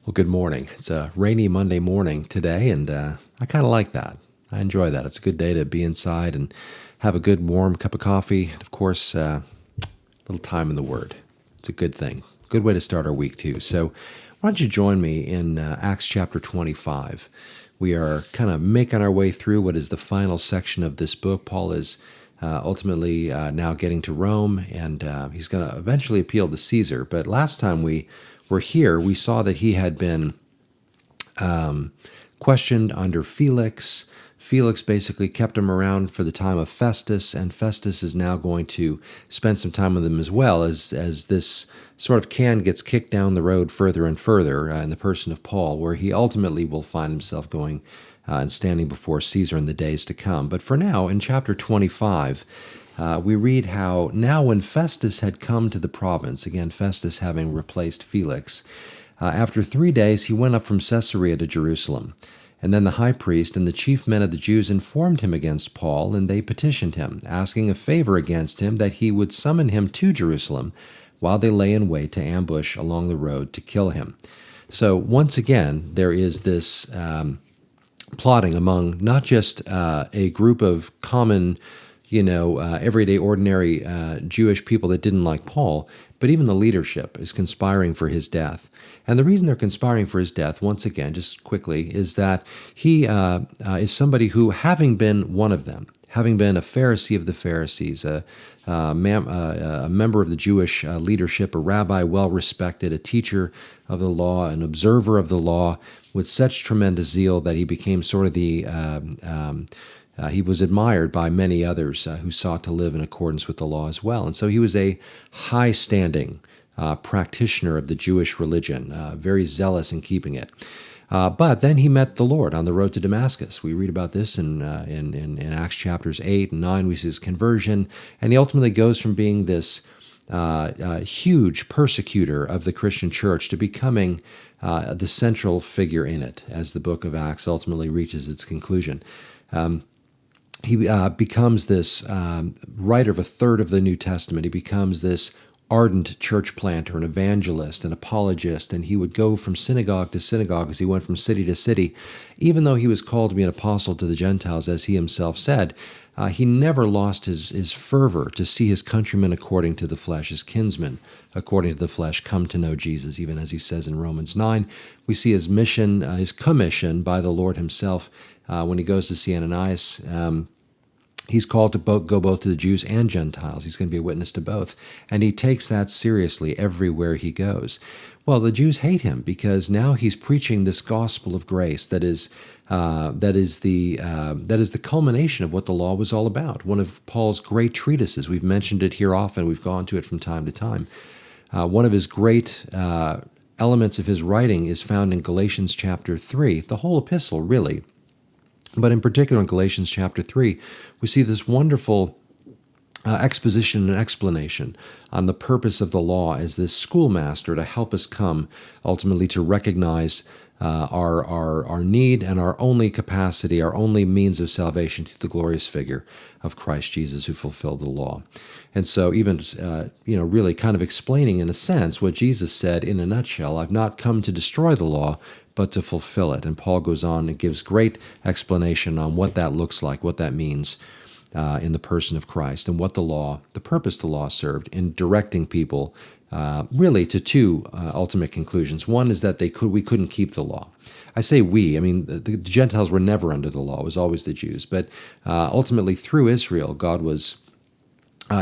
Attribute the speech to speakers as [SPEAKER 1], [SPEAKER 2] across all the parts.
[SPEAKER 1] Well, good morning. It's a rainy Monday morning today, and I kind of like that. I enjoy that. It's a good day to be inside and have a good warm cup of coffee. And of course, a little time in the Word. It's a good thing. Good way to start our week, too. So why don't you join me in Acts chapter 25? We are kind of making our way through what is the final section of this book. Paul is ultimately now getting to Rome, and he's going to eventually appeal to Caesar. But last time we were here, we saw that he had been questioned under Felix. Felix basically kept him around for the time of Festus, and Festus is now going to spend some time with him as well as this sort of can gets kicked down the road further and further in the person of Paul, where he ultimately will find himself going and standing before Caesar in the days to come. But for now, in chapter 25, we read how now when Festus had come to the province, again, Festus having replaced Felix, after 3 days he went up from Caesarea to Jerusalem. And then the high priest and the chief men of the Jews informed him against Paul, and they petitioned him, asking a favor against him that he would summon him to Jerusalem while they lay in wait to ambush along the road to kill him. So once again, there is this plotting among not just a group of common everyday, ordinary Jewish people that didn't like Paul, but even the leadership is conspiring for his death. And the reason they're conspiring for his death, once again, just quickly, is that he is somebody who, having been one of them, having been a Pharisee of the Pharisees, a member of the Jewish leadership, a rabbi well-respected, a teacher of the law, an observer of the law, with such tremendous zeal that he became sort of he was admired by many others who sought to live in accordance with the law as well. And so he was a high-standing practitioner of the Jewish religion, very zealous in keeping it. But then he met the Lord on the road to Damascus. We read about this in Acts chapters 8 and 9. We see his conversion, and he ultimately goes from being this huge persecutor of the Christian church to becoming the central figure in it, as the book of Acts ultimately reaches its conclusion. He becomes this writer of a third of the New Testament. He becomes this ardent church planter, an evangelist, an apologist, and he would go from synagogue to synagogue as he went from city to city. Even though he was called to be an apostle to the Gentiles, as he himself said, he never lost his fervor to see his countrymen according to the flesh, his kinsmen according to the flesh, come to know Jesus. Even as he says in Romans 9, we see his mission, his commission by the Lord himself when he goes to see Ananias. He's called to go both to the Jews and Gentiles. He's going to be a witness to both. And he takes that seriously everywhere he goes. Well, the Jews hate him because now he's preaching this gospel of grace that is the culmination of what the law was all about. One of Paul's great treatises. We've mentioned it here often. We've gone to it from time to time. One of his great elements of his writing is found in Galatians chapter 3, the whole epistle, really. But in particular, in Galatians chapter 3, we see this wonderful exposition and explanation on the purpose of the law as this schoolmaster to help us come ultimately to recognize our need and our only capacity, our only means of salvation to the glorious figure of Christ Jesus who fulfilled the law. And so even, really kind of explaining in a sense what Jesus said in a nutshell, I've not come to destroy the law, but to fulfill it. And Paul goes on and gives great explanation on what that looks like, what that means in the person of Christ, and what the purpose the law served in directing people really to two ultimate conclusions. One is that we couldn't keep the law. I say we, I mean the Gentiles were never under the law, it was always the Jews. But ultimately through Israel, God was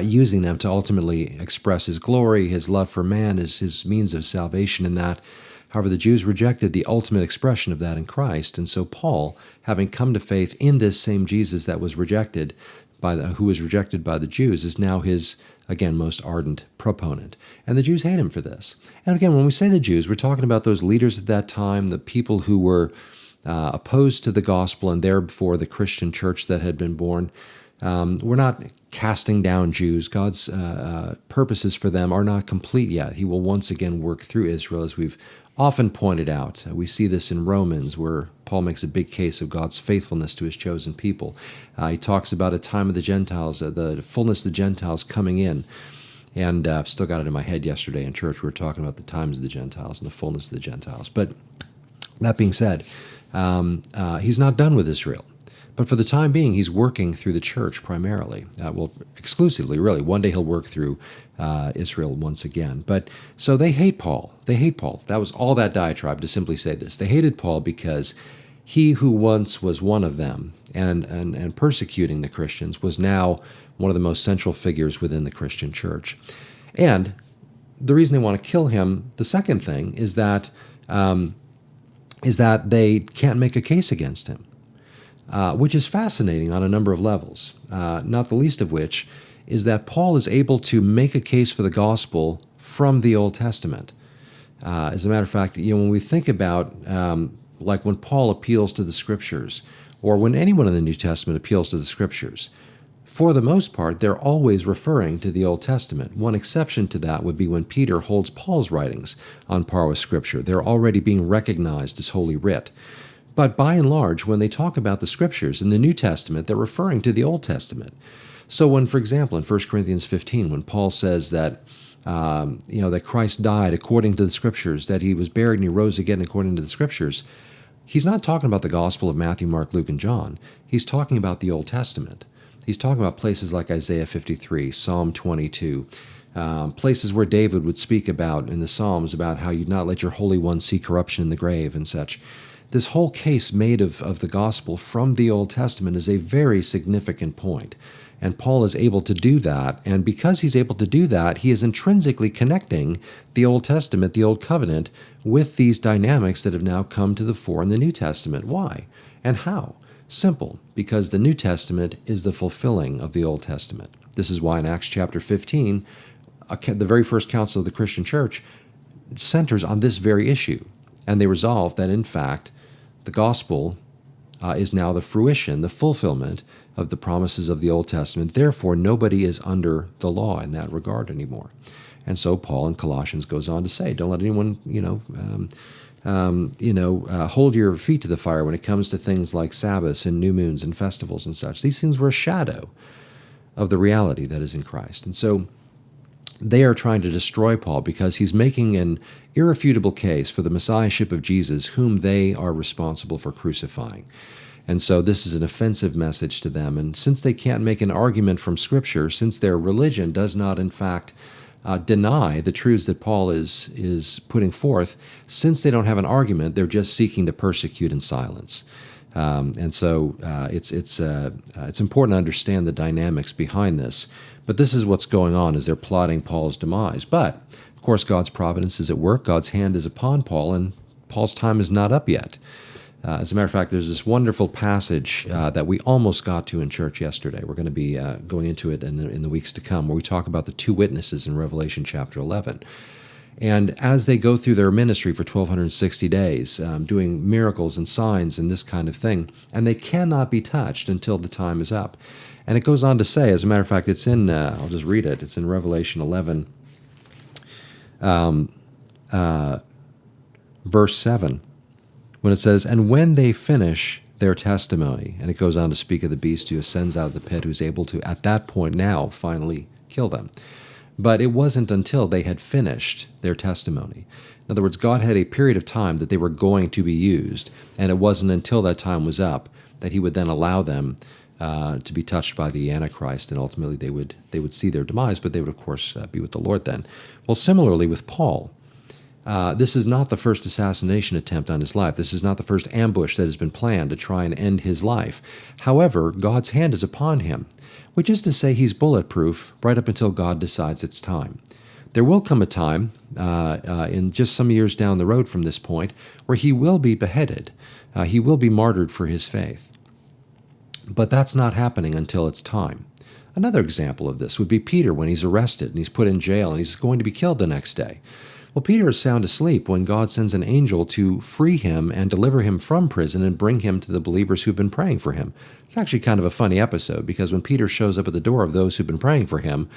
[SPEAKER 1] using them to ultimately express his glory, his love for man, his means of salvation in that. However, the Jews rejected the ultimate expression of that in Christ, and so Paul, having come to faith in this same Jesus that was rejected who was rejected by the Jews, is now his, again, most ardent proponent. And the Jews hate him for this. And again, when we say the Jews, we're talking about those leaders at that time, the people who were opposed to the gospel and therefore the Christian church that had been born. We're not casting down Jews. God's purposes for them are not complete yet. He will once again work through Israel, as we've often pointed out. We see this in Romans, where Paul makes a big case of God's faithfulness to his chosen people. He talks about a time of the Gentiles, the fullness of the Gentiles coming in. And I've still got it in my head yesterday in church. We were talking about the times of the Gentiles and the fullness of the Gentiles. But That being said, he's not done with Israel. But for the time being, he's working through the church primarily. Exclusively, really. One day he'll work through Israel once again. But so they hate Paul. They hate Paul. That was all that diatribe, to simply say this. They hated Paul because he who once was one of them and persecuting the Christians was now one of the most central figures within the Christian church. And the reason they want to kill him, the second thing, is that they can't make a case against him. Which is fascinating on a number of levels, not the least of which is that Paul is able to make a case for the gospel from the Old Testament. As a matter of fact, when we think about, like when Paul appeals to the Scriptures, or when anyone in the New Testament appeals to the Scriptures, for the most part, they're always referring to the Old Testament. One exception to that would be when Peter holds Paul's writings on par with Scripture. They're already being recognized as Holy Writ. But by and large, when they talk about the Scriptures in the New Testament, they're referring to the Old Testament. So when, for example, in 1 Corinthians 15, when Paul says that, that Christ died according to the Scriptures, that he was buried and he rose again according to the Scriptures, he's not talking about the Gospel of Matthew, Mark, Luke, and John. He's talking about the Old Testament. He's talking about places like Isaiah 53, Psalm 22, places where David would speak about in the Psalms about how you'd not let your Holy One see corruption in the grave and such. This whole case made of the gospel from the Old Testament is a very significant point. And Paul is able to do that. And because he's able to do that, he is intrinsically connecting the Old Testament, the Old Covenant, with these dynamics that have now come to the fore in the New Testament. Why? And how? Simple, because the New Testament is the fulfilling of the Old Testament. This is why in Acts chapter 15, the very first council of the Christian church centers on this very issue. And they resolve that, in fact, the gospel is now the fruition, the fulfillment of the promises of the Old Testament. Therefore, nobody is under the law in that regard anymore. And so Paul in Colossians goes on to say, don't let anyone, hold your feet to the fire when it comes to things like Sabbaths and new moons and festivals and such. These things were a shadow of the reality that is in Christ. And so they are trying to destroy Paul because he's making an irrefutable case for the messiahship of Jesus, whom they are responsible for crucifying. And so this is an offensive message to them. And since they can't make an argument from Scripture, since their religion does not, in fact, deny the truths that Paul is putting forth, since they don't have an argument, they're just seeking to persecute in silence. And so it's important to understand the dynamics behind this. But this is what's going on as they're plotting Paul's demise. But, of course, God's providence is at work. God's hand is upon Paul, and Paul's time is not up yet. As a matter of fact, there's this wonderful passage that we almost got to in church yesterday. We're going to be going into it in the weeks to come, where we talk about the two witnesses in Revelation chapter 11. And as they go through their ministry for 1,260 days, doing miracles and signs and this kind of thing, and they cannot be touched until the time is up. And it goes on to say, as a matter of fact, it's in, I'll just read it, it's in Revelation 11, verse 7, when it says, "And when they finish their testimony," and it goes on to speak of the beast who ascends out of the pit, who's able to, at that point now, finally kill them. But it wasn't until they had finished their testimony. In other words, God had a period of time that they were going to be used, and it wasn't until that time was up that he would then allow them to be touched by the Antichrist, and ultimately they would see their demise, but they would, of course, be with the Lord then. Well, similarly with Paul, this is not the first assassination attempt on his life. This is not the first ambush that has been planned to try and end his life. However, God's hand is upon him, which is to say he's bulletproof right up until God decides it's time. There will come a time, in just some years down the road from this point, where he will be beheaded. He will be martyred for his faith. But that's not happening until it's time. Another example of this would be Peter when he's arrested and he's put in jail and he's going to be killed the next day. Well, Peter is sound asleep when God sends an angel to free him and deliver him from prison and bring him to the believers who've been praying for him. It's actually kind of a funny episode because when Peter shows up at the door of those who've been praying for him,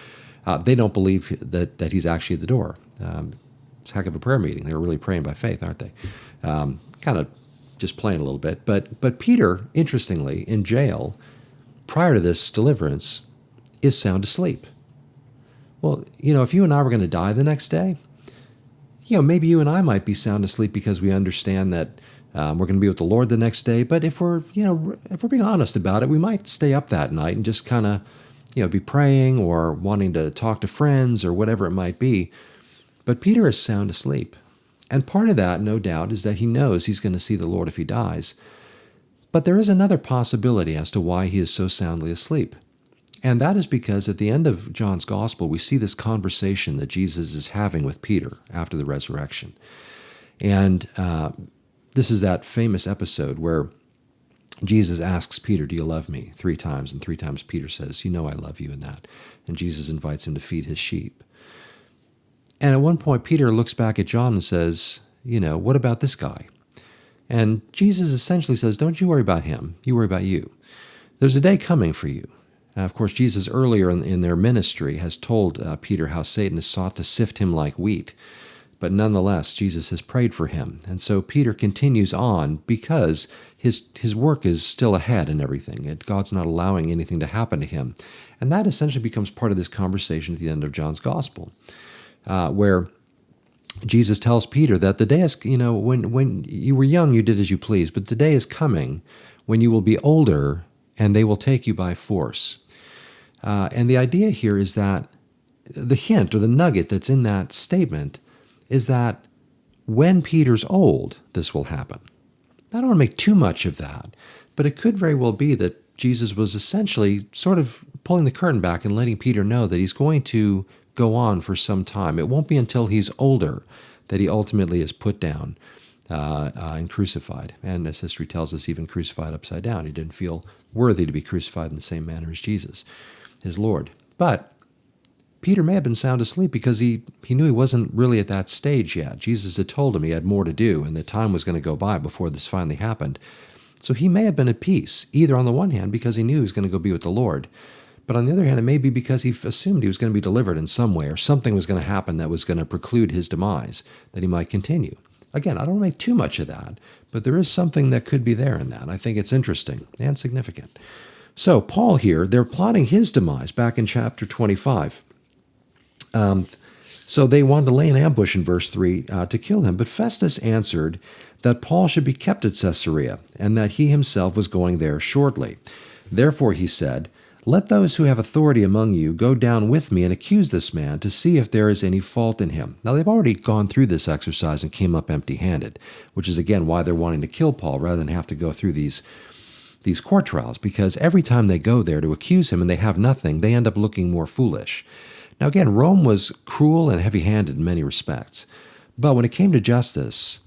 [SPEAKER 1] they don't believe that he's actually at the door. It's a heck of a prayer meeting. They were really praying by faith, aren't they? Kind of just playing a little bit. But Peter, interestingly, in jail, prior to this deliverance, is sound asleep. Well, if you and I were going to die the next day, maybe you and I might be sound asleep because we understand that We're going to be with the Lord the next day. But if we're being honest about it, we might stay up that night and just kind of, be praying or wanting to talk to friends or whatever it might be. But Peter is sound asleep. And part of that, no doubt, is that he knows he's going to see the Lord if he dies. But there is another possibility as to why he is so soundly asleep. And that is because at the end of John's Gospel, we see this conversation that Jesus is having with Peter after the resurrection. And this is that famous episode where Jesus asks Peter, "Do you love me?" 3 times, and 3 times Peter says, "You know I love you," in that. And Jesus invites him to feed his sheep. And at one point, Peter looks back at John and says, "What about this guy?" And Jesus essentially says, "Don't you worry about him. You worry about you. There's a day coming for you." Of course, Jesus earlier in their ministry has told Peter how Satan has sought to sift him like wheat. But nonetheless, Jesus has prayed for him. And so Peter continues on because his work is still ahead and everything. God's not allowing anything to happen to him. And that essentially becomes part of this conversation at the end of John's Gospel, where Jesus tells Peter that the day is, when you were young, you did as you pleased, but the day is coming when you will be older and they will take you by force. And the idea here is that the hint or the nugget that's in that statement is that when Peter's old, this will happen. I don't want to make too much of that, but it could very well be that Jesus was essentially sort of pulling the curtain back and letting Peter know that he's going to go on for some time. It won't be until he's older that he ultimately is put down and crucified. And as history tells us, even crucified upside down. He didn't feel worthy to be crucified in the same manner as Jesus, his Lord. But Peter may have been sound asleep because he knew he wasn't really at that stage yet. Jesus had told him he had more to do and the time was going to go by before this finally happened. So he may have been at peace, either on the one hand because he knew he was going to go be with the Lord, but on the other hand, it may be because he assumed he was going to be delivered in some way or something was going to happen that was going to preclude his demise, that he might continue. Again, I don't make too much of that, but there is something that could be there in that. I think it's interesting and significant. So Paul here, they're plotting his demise back in chapter 25. So they wanted to lay an ambush in verse 3 to kill him. But Festus answered that Paul should be kept at Caesarea, and that he himself was going there shortly. Therefore he said, "Let those who have authority among you go down with me and accuse this man to see if there is any fault in him." Now they've already gone through this exercise and came up empty-handed, which is again why they're wanting to kill Paul rather than have to go through these court trials, because every time they go there to accuse him and they have nothing, they end up looking more foolish. Now again, Rome was cruel and heavy-handed in many respects, but when it came to justice,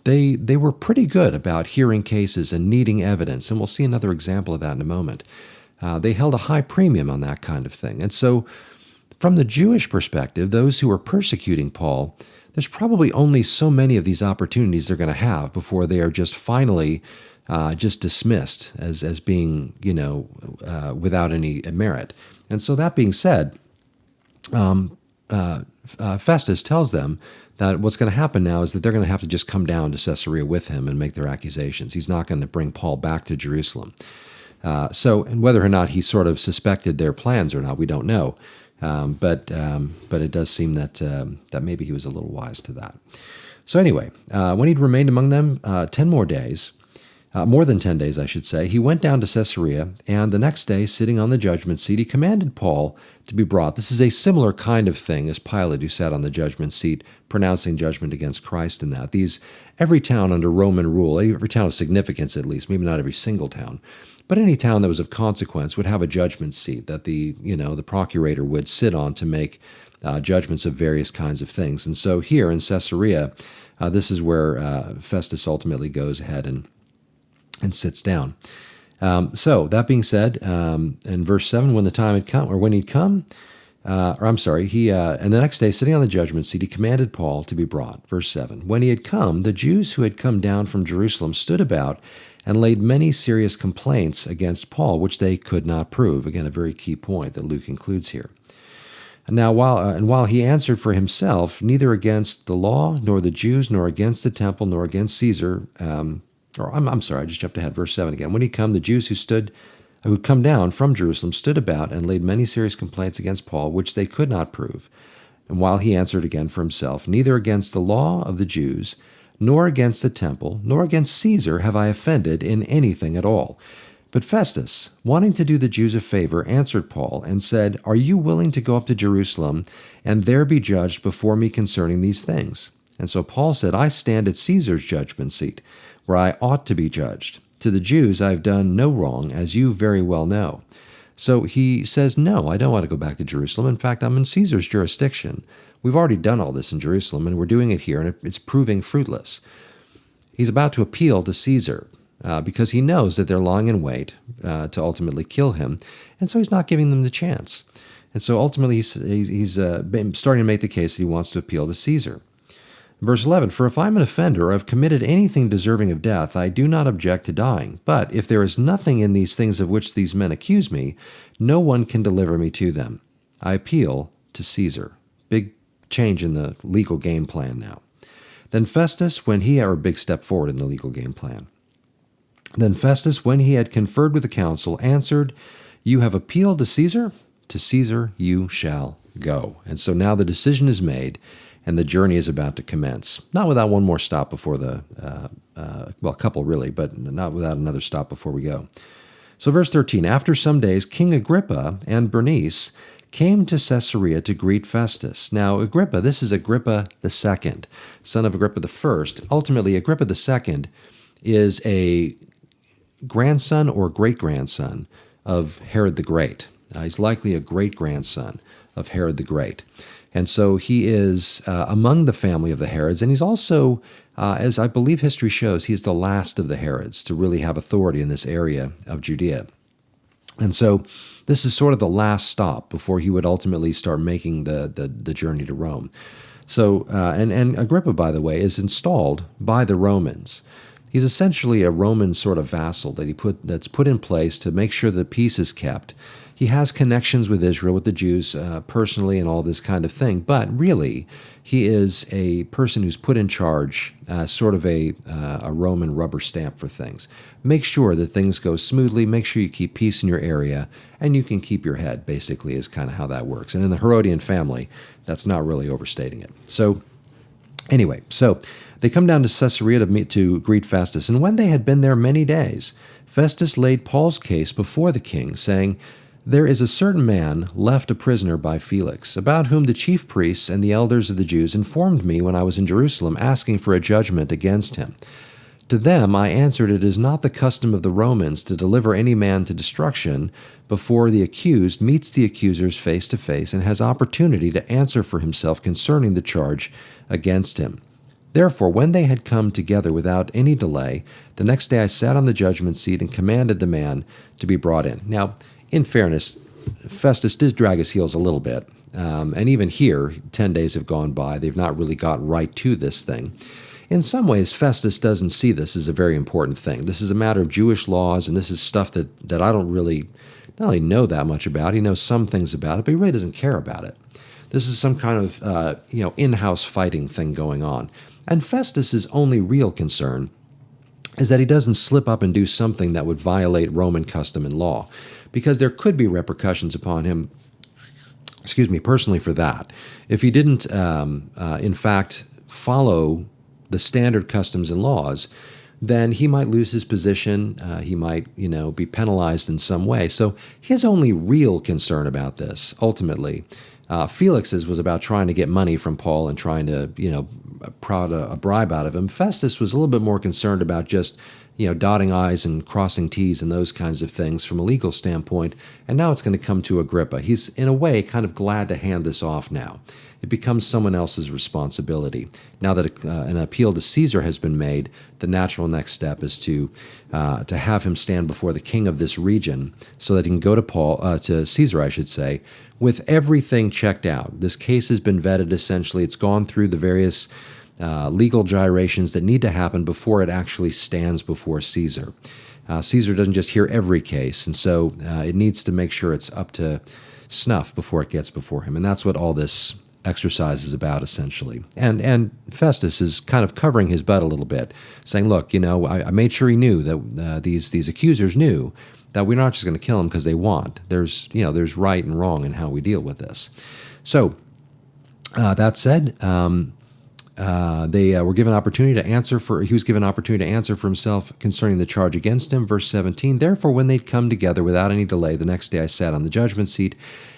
[SPEAKER 1] they were pretty good about hearing cases and needing evidence, and we'll see another example of that in a moment. They held a high premium on that kind of thing. And so from the Jewish perspective, those who are persecuting Paul, there's probably only so many of these opportunities they're going to have before they are just finally just dismissed as being, without any merit. And so that being said, Festus tells them that what's going to happen now is that they're going to have to just come down to Caesarea with him and make their accusations. He's not going to bring Paul back to Jerusalem. And whether or not he sort of suspected their plans or not, we don't know. But it does seem that maybe he was a little wise to that. So anyway, when he'd remained among them 10 more days, more than 10 days, I should say, he went down to Caesarea, and the next day, sitting on the judgment seat, he commanded Paul to be brought. This is a similar kind of thing as Pilate, who sat on the judgment seat, pronouncing judgment against Christ in that. Every town under Roman rule, every town of significance at least, maybe not every single town, but any town that was of consequence would have a judgment seat that the procurator would sit on to make judgments of various kinds of things. And so here in Caesarea, this is where Festus ultimately goes ahead and sits down. So that being said, in verse 7, when the time had come, or when he'd come, and the next day, sitting on the judgment seat, he commanded Paul to be brought. Verse 7, when he had come, the Jews who had come down from Jerusalem stood about and laid many serious complaints against Paul, which they could not prove. Again, a very key point that Luke includes here. And now, while he answered for himself, neither against the law, nor the Jews, nor against the temple, nor against Caesar, I just jumped ahead. Verse 7 again. When he come, the Jews who had come down from Jerusalem stood about and laid many serious complaints against Paul, which they could not prove. And while he answered again for himself, neither against the law of the Jews, nor against the temple, nor against Caesar have I offended in anything at all. But Festus, wanting to do the Jews a favor, answered Paul and said, Are you willing to go up to Jerusalem and there be judged before me concerning these things? And so Paul said, I stand at Caesar's judgment seat, where I ought to be judged. To the Jews I have done no wrong, as you very well know. So he says, no, I don't want to go back to Jerusalem. In fact, I'm in Caesar's jurisdiction. We've already done all this in Jerusalem, and we're doing it here, and it's proving fruitless. He's about to appeal to Caesar because he knows that they're lying in wait to ultimately kill him, and so he's not giving them the chance. And so ultimately he's starting to make the case that he wants to appeal to Caesar. Verse 11, For if I'm an offender or have committed anything deserving of death, I do not object to dying. But if there is nothing in these things of which these men accuse me, no one can deliver me to them. I appeal to Caesar. Big change in the legal game plan now. Then Festus, when he, or a big step forward in the legal game plan. Then Festus, when he had conferred with the council, answered, You have appealed to Caesar? To Caesar you shall go. And so now the decision is made, and the journey is about to commence. Not without one more stop before a couple really, but not without another stop before we go. So verse 13, After some days, King Agrippa and Bernice came to Caesarea to greet Festus. Now, Agrippa, this is Agrippa II, son of Agrippa I. Ultimately, Agrippa II is a grandson or great-grandson of Herod the Great. He's likely a great-grandson of Herod the Great. And so he is among the family of the Herods, and he's also, as I believe history shows, he's the last of the Herods to really have authority in this area of Judea. And so this is sort of the last stop before he would ultimately start making the journey to Rome. So, and Agrippa, by the way, is installed by the Romans. He's essentially a Roman sort of vassal that's put in place to make sure that peace is kept. He has connections with Israel, with the Jews personally and all this kind of thing, but really he is a person who's put in charge, sort of a Roman rubber stamp for things. Make sure that things go smoothly, make sure you keep peace in your area, and you can keep your head, basically, is kind of how that works. And in the Herodian family, that's not really overstating it. So anyway, so they come down to Caesarea to greet Festus, and when they had been there many days, Festus laid Paul's case before the king, saying, There is a certain man left a prisoner by Felix, about whom the chief priests and the elders of the Jews informed me when I was in Jerusalem, asking for a judgment against him. To them I answered, It is not the custom of the Romans to deliver any man to destruction before the accused meets the accusers face to face and has opportunity to answer for himself concerning the charge against him. Therefore, when they had come together without any delay, the next day I sat on the judgment seat and commanded the man to be brought in. Now, in fairness, Festus did drag his heels a little bit. And even here, 10 days have gone by. They've not really got right to this thing. In some ways, Festus doesn't see this as a very important thing. This is a matter of Jewish laws, and this is stuff that I don't really not only know that much about. He knows some things about it, but he really doesn't care about it. This is some kind of in-house fighting thing going on. And Festus's only real concern is that he doesn't slip up and do something that would violate Roman custom and law, because there could be repercussions upon him, personally for that. If he didn't, in fact, follow the standard customs and laws, then he might lose his position. He might, be penalized in some way. So his only real concern about this, ultimately, Felix's was about trying to get money from Paul and trying to, prod a bribe out of him. Festus was a little bit more concerned about just, dotting I's and crossing T's and those kinds of things from a legal standpoint. And now it's going to come to Agrippa. He's, in a way, kind of glad to hand this off now. It becomes someone else's responsibility. Now that an appeal to Caesar has been made, the natural next step is to have him stand before the king of this region so that he can go to Caesar, I should say, with everything checked out. This case has been vetted, essentially. It's gone through the various legal gyrations that need to happen before it actually stands before Caesar. Caesar doesn't just hear every case, and so it needs to make sure it's up to snuff before it gets before him. And that's what all this exercise is about, essentially. And Festus is kind of covering his butt a little bit, saying, look, I made sure he knew that these accusers knew that we're not just going to kill him because they want. There's right and wrong in how we deal with this. So that said, They were given opportunity to answer for. He was given opportunity to answer for himself concerning the charge against him. Verse 17. Therefore, when they'd come together without any delay, the next day I sat on the judgment seat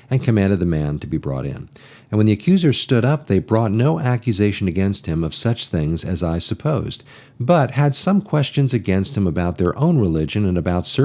[SPEAKER 1] and commanded the man to be brought in. And when the accusers stood up, they brought no accusation against him of such things as I supposed, but had some questions against him about their own religion and about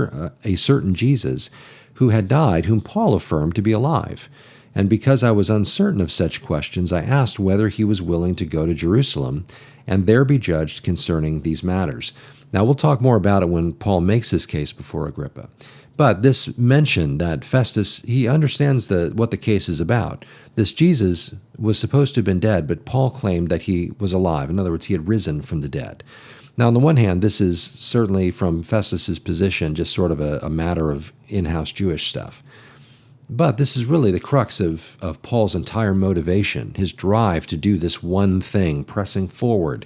[SPEAKER 1] a certain Jesus who had died, whom Paul affirmed to be alive. And because I was uncertain of such questions, I asked whether he was willing to go to Jerusalem and there be judged concerning these matters. Now, we'll talk more about it when Paul makes his case before Agrippa. But this mention that Festus, he understands what the case is about. This Jesus was supposed to have been dead, but Paul claimed that he was alive. In other words, he had risen from the dead. Now, on the one hand, this is certainly from Festus's position just sort of a matter of in-house Jewish stuff. But this is really the crux of Paul's entire motivation, his drive to do this one thing, pressing forward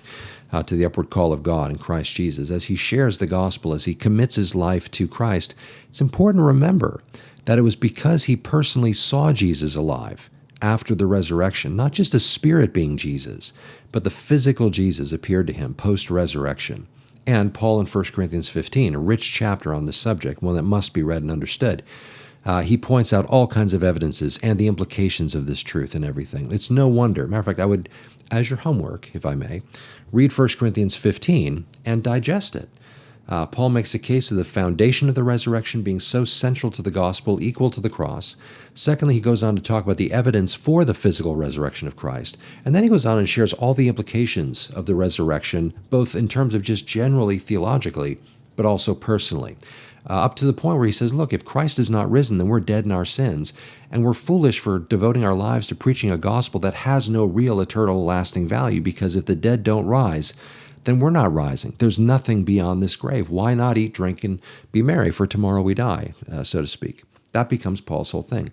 [SPEAKER 1] to the upward call of God in Christ Jesus. As he shares the gospel, as he commits his life to Christ, it's important to remember that it was because he personally saw Jesus alive after the resurrection, not just a spirit being Jesus, but the physical Jesus appeared to him post-resurrection. And Paul in 1 Corinthians 15, a rich chapter on this subject, one that must be read and understood, he points out all kinds of evidences and the implications of this truth and everything. It's no wonder. Matter of fact, I would, as your homework, if I may, read 1 Corinthians 15 and digest it. Paul makes a case of the foundation of the resurrection being so central to the gospel, equal to the cross. Secondly, he goes on to talk about the evidence for the physical resurrection of Christ. And then he goes on and shares all the implications of the resurrection, both in terms of just generally theologically, but also personally. Up to the point where he says, look, if Christ is not risen, then we're dead in our sins, and we're foolish for devoting our lives to preaching a gospel that has no real eternal lasting value, because if the dead don't rise, then we're not rising. There's nothing beyond this grave. Why not eat, drink, and be merry, for tomorrow we die, so to speak. That becomes Paul's whole thing.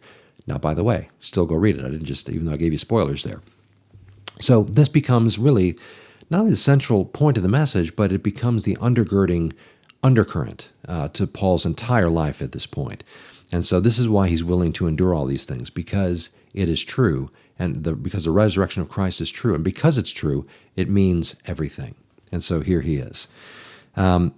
[SPEAKER 1] Now, by the way, still go read it. I didn't just, even though I gave you spoilers there. So this becomes really not only the central point of the message, but it becomes the undergirding undercurrent to Paul's entire life at this point. And so this is why he's willing to endure all these things, because it is true, and because the resurrection of Christ is true. And because it's true, it means everything. And so here he is. And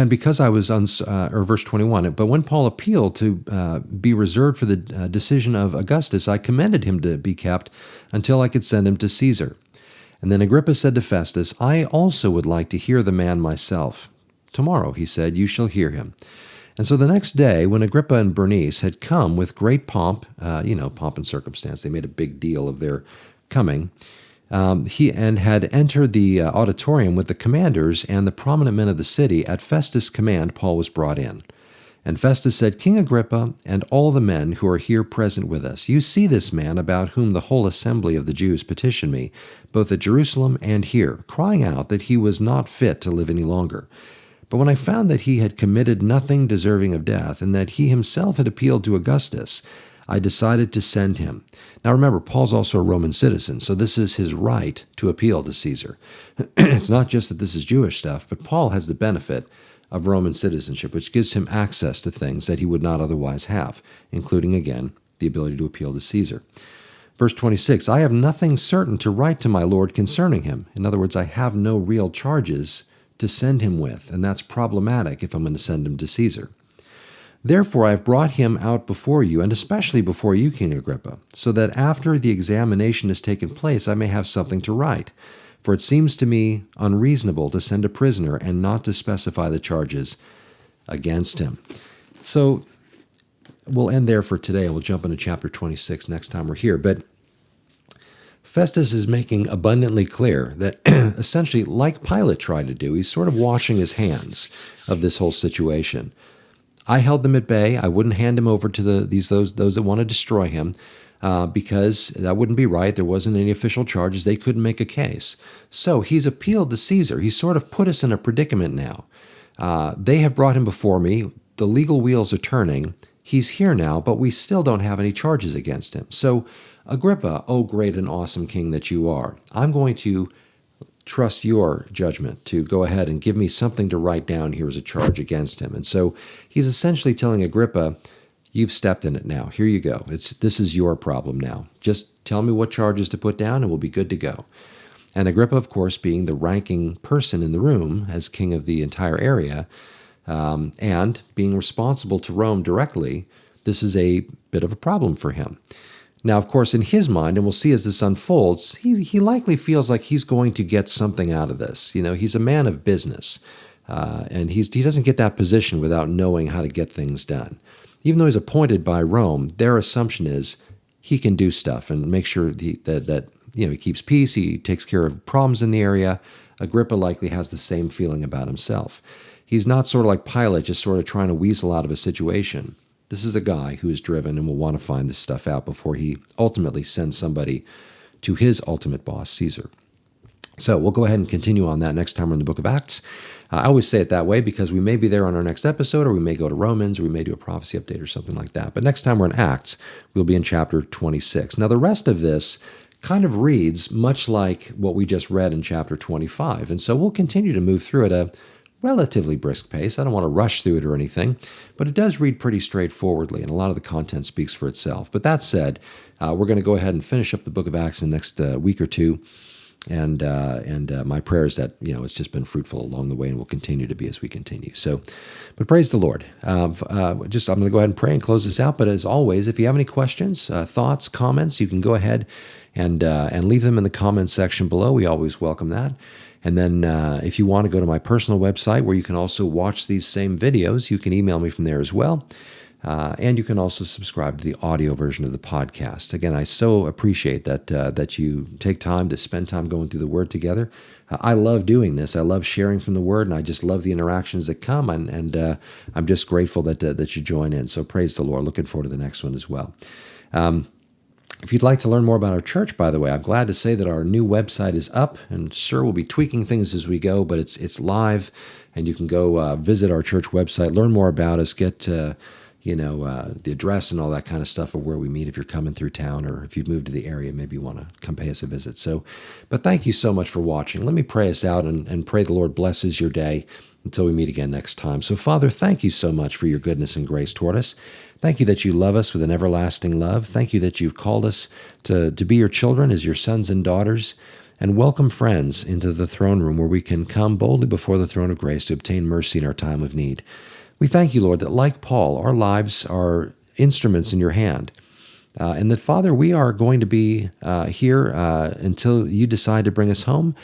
[SPEAKER 1] because I was, verse 21, but when Paul appealed to be reserved for the decision of Augustus, I commended him to be kept until I could send him to Caesar. And then Agrippa said to Festus, I also would like to hear the man myself. Tomorrow, he said, you shall hear him. And so the next day, when Agrippa and Bernice had come with great pomp, pomp and circumstance, they made a big deal of their coming, he had entered the auditorium with the commanders and the prominent men of the city. At Festus' command, Paul was brought in. And Festus said, King Agrippa, and all the men who are here present with us, you see this man about whom the whole assembly of the Jews petitioned me, both at Jerusalem and here, crying out that he was not fit to live any longer. But when I found that he had committed nothing deserving of death, and that he himself had appealed to Augustus, I decided to send him. Now remember, Paul's also a Roman citizen, so this is his right to appeal to Caesar. It's not just that this is Jewish stuff, but Paul has the benefit of Roman citizenship, which gives him access to things that he would not otherwise have, including, again, the ability to appeal to Caesar. Verse 26, I have nothing certain to write to my Lord concerning him. In other words, I have no real charges to send him with, and that's problematic if I'm going to send him to Caesar. Therefore I have brought him out before you, and especially before you, King Agrippa, so that after the examination has taken place I may have something to write. For it seems to me unreasonable to send a prisoner and not to specify the charges against him. So we'll end there for today, and we'll jump into chapter 26 next time we're here. But Festus is making abundantly clear that essentially, like Pilate tried to do, he's sort of washing his hands of this whole situation. I held them at bay. I wouldn't hand him over to those that want to destroy him, because that wouldn't be right. There wasn't any official charges. They couldn't make a case. So he's appealed to Caesar. He's sort of put us in a predicament now. They have brought him before me. The legal wheels are turning. He's here now, but we still don't have any charges against him. So Agrippa, oh great and awesome king that you are, I'm going to trust your judgment to go ahead and give me something to write down here as a charge against him. And so he's essentially telling Agrippa, You've stepped in it now. Here you go. This is your problem now. Just tell me what charges to put down and we'll be good to go. And Agrippa, of course, being the ranking person in the room as king of the entire area, and being responsible to Rome directly, this is a bit of a problem for him. Now, of course, in his mind, and we'll see as this unfolds, he likely feels like he's going to get something out of this. He's a man of business, and he doesn't get that position without knowing how to get things done. Even though he's appointed by Rome, their assumption is he can do stuff and make sure that he keeps peace, he takes care of problems in the area. Agrippa likely has the same feeling about himself. He's not sort of like Pilate, just sort of trying to weasel out of a situation. This is a guy who is driven and will want to find this stuff out before he ultimately sends somebody to his ultimate boss, Caesar. So we'll go ahead and continue on that next time we're in the book of Acts. I always say it that way because we may be there on our next episode, or we may go to Romans, or we may do a prophecy update or something like that. But next time we're in Acts, we'll be in chapter 26. Now, the rest of this kind of reads much like what we just read in chapter 25. And so we'll continue to move through at a relatively brisk pace. I don't want to rush through it or anything, but it does read pretty straightforwardly, and a lot of the content speaks for itself. But that said, we're going to go ahead and finish up the book of Acts in the next week or two. And my prayer is that it's just been fruitful along the way, and will continue to be as we continue. So, but praise the Lord. I'm going to go ahead and pray and close this out. But as always, if you have any questions, thoughts, comments, you can go ahead and leave them in the comments section below. We always welcome that. And then if you want to go to my personal website where you can also watch these same videos, you can email me from there as well. And you can also subscribe to the audio version of the podcast. Again, I so appreciate that you take time to spend time going through the Word together. I love doing this. I love sharing from the Word, and I just love the interactions that come. And I'm just grateful that you join in. So praise the Lord. Looking forward to the next one as well. If you'd like to learn more about our church, by the way, I'm glad to say that our new website is up, and sure, we'll be tweaking things as we go, but it's live, and you can go visit our church website, learn more about us, get the address and all that kind of stuff of where we meet if you're coming through town, or if you've moved to the area, maybe you want to come pay us a visit. So, but thank you so much for watching. Let me pray us out and pray the Lord blesses your day until we meet again next time. So, Father, thank you so much for your goodness and grace toward us. Thank you that you love us with an everlasting love. Thank you that you've called us to be your children as your sons and daughters, and welcome friends into the throne room where we can come boldly before the throne of grace to obtain mercy in our time of need. We thank you, Lord, that like Paul, our lives are instruments in your hand, and that, Father, we are going to be here until you decide to bring us home.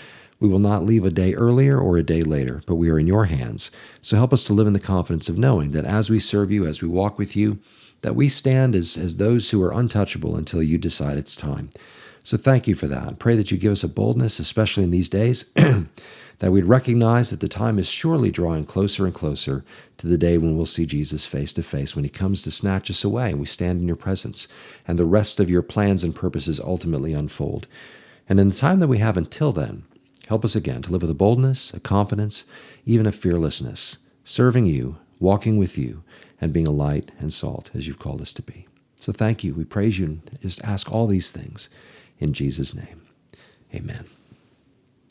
[SPEAKER 1] We will not leave a day earlier or a day later, but we are in your hands. So help us to live in the confidence of knowing that as we serve you, as we walk with you, that we stand as those who are untouchable until you decide it's time. So thank you for that. Pray that you give us a boldness, especially in these days, that we'd recognize that the time is surely drawing closer and closer to the day when we'll see Jesus face to face, when he comes to snatch us away and we stand in your presence, and the rest of your plans and purposes ultimately unfold. And in the time that we have until then, help us again to live with a boldness, a confidence, even a fearlessness, serving you, walking with you, and being a light and salt as you've called us to be. So thank you. We praise you and just ask all these things in Jesus' name. Amen.